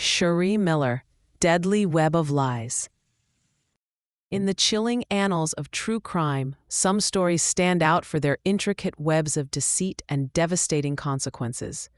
Sharee Miller, Deadly Web of Lies. In the chilling annals of true crime, some stories stand out for their intricate webs of deceit and devastating consequences.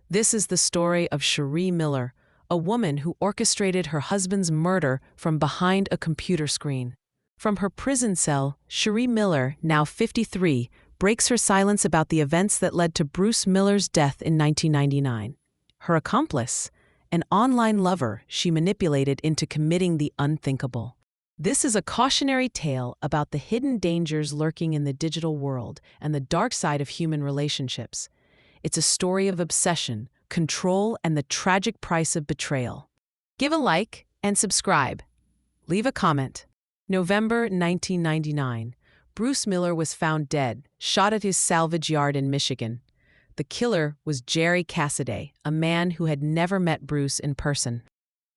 This is the story of Sharee Miller, a woman who orchestrated her husband's murder from behind a computer screen. From her prison cell, Sharee Miller, now 53, breaks her silence about the events that led to Bruce Miller's death in 1999. Her accomplice, an online lover she manipulated into committing the unthinkable. This is a cautionary tale about the hidden dangers lurking in the digital world and the dark side of human relationships. It's a story of obsession, control, and the tragic price of betrayal. Give a like and subscribe. Leave a comment. November 1999. Bruce Miller was found dead, shot at his salvage yard in Michigan. The killer was Jerry Cassidy, a man who had never met Bruce in person.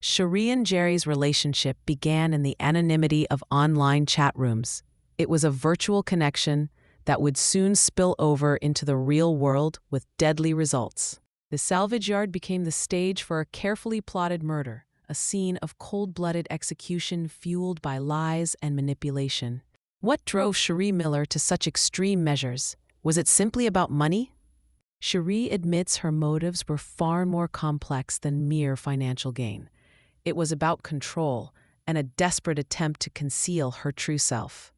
Sharee and Jerry's relationship began in the anonymity of online chat rooms. It was a virtual connection that would soon spill over into the real world with deadly results. The salvage yard became the stage for a carefully plotted murder, a scene of cold-blooded execution fueled by lies and manipulation. What drove Sharee Miller to such extreme measures? Was it simply about money? Sharee admits her motives were far more complex than mere financial gain. It was about control and a desperate attempt to conceal her true self.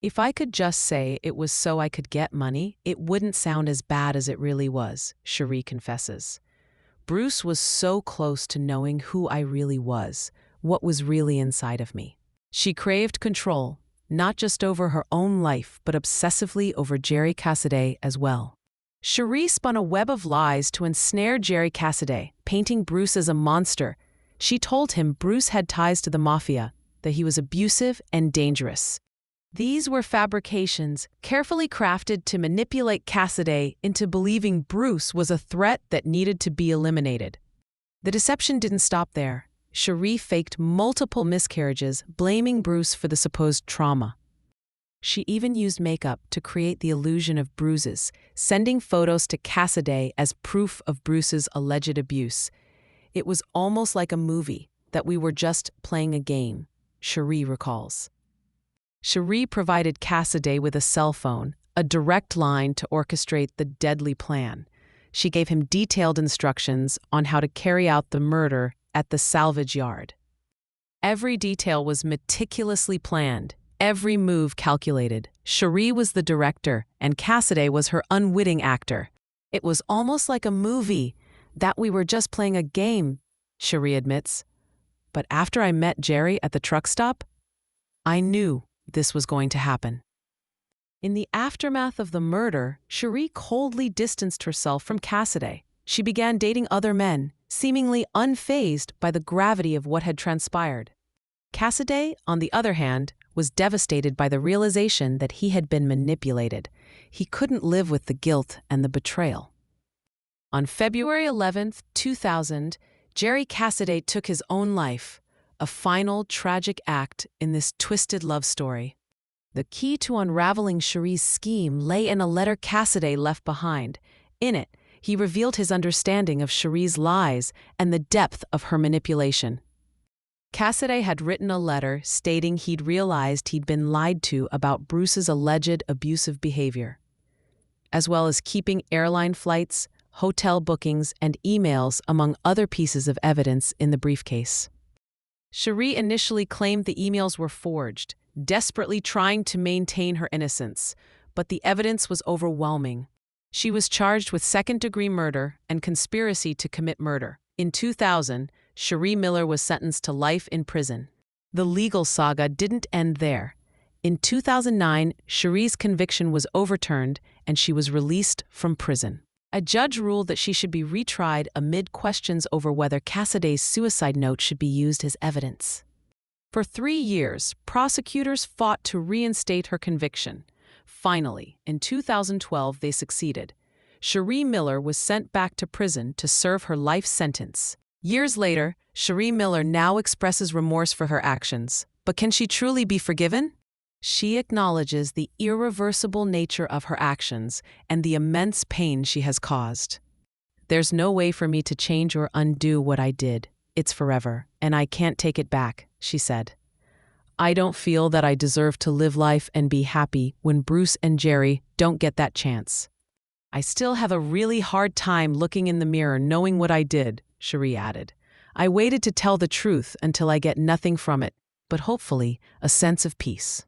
"If I could just say it was so I could get money, it wouldn't sound as bad as it really was," Sharee confesses. "Bruce was so close to knowing who I really was, what was really inside of me." She craved control, not just over her own life, but obsessively over Jerry Cassidy as well. Sharee spun a web of lies to ensnare Jerry Cassidy, painting Bruce as a monster. She told him Bruce had ties to the mafia, that he was abusive and dangerous. These were fabrications carefully crafted to manipulate Cassidy into believing Bruce was a threat that needed to be eliminated. The deception didn't stop there. Sharee faked multiple miscarriages, blaming Bruce for the supposed trauma. She even used makeup to create the illusion of bruises, sending photos to Cassidy as proof of Bruce's alleged abuse. It was almost like a movie, that we were just playing a game, Sharee recalls. Sharee provided Cassidy with a cell phone, a direct line to orchestrate the deadly plan. She gave him detailed instructions on how to carry out the murder at the salvage yard. Every detail was meticulously planned, every move calculated. Sharee was the director, and Cassidy was her unwitting actor. "It was almost like a movie, that we were just playing a game," Sharee admits. "But after I met Jerry at the truck stop, I knew this was going to happen." In the aftermath of the murder, Sharee coldly distanced herself from Cassidy. She began dating other men, seemingly unfazed by the gravity of what had transpired. Cassidy, on the other hand, was devastated by the realization that he had been manipulated. He couldn't live with the guilt and the betrayal. On February 11, 2000, Jerry Cassidy took his own life, a final tragic act in this twisted love story. The key to unraveling Sharee's scheme lay in a letter Cassidy left behind. In it, he revealed his understanding of Sharee's lies and the depth of her manipulation. Cassidy had written a letter stating he'd realized he'd been lied to about Bruce's alleged abusive behavior, as well as keeping airline flights, hotel bookings, and emails among other pieces of evidence in the briefcase. Sharee initially claimed the emails were forged, desperately trying to maintain her innocence, but the evidence was overwhelming. She was charged with second-degree murder and conspiracy to commit murder. In 2000, Sharee Miller was sentenced to life in prison. The legal saga didn't end there. In 2009, Sharee's conviction was overturned and she was released from prison. A judge ruled that she should be retried amid questions over whether Cassidy's suicide note should be used as evidence. For 3 years, prosecutors fought to reinstate her conviction. Finally, in 2012, they succeeded. Sharee Miller was sent back to prison to serve her life sentence. Years later, Sharee Miller now expresses remorse for her actions. But can she truly be forgiven? She acknowledges the irreversible nature of her actions and the immense pain she has caused. There's no way for me to change or undo what I did. It's forever, and I can't take it back, she said. I don't feel that I deserve to live life and be happy when Bruce and Jerry don't get that chance. I still have a really hard time looking in the mirror knowing what I did, Sharee added. I waited to tell the truth until I get nothing from it, but hopefully a sense of peace.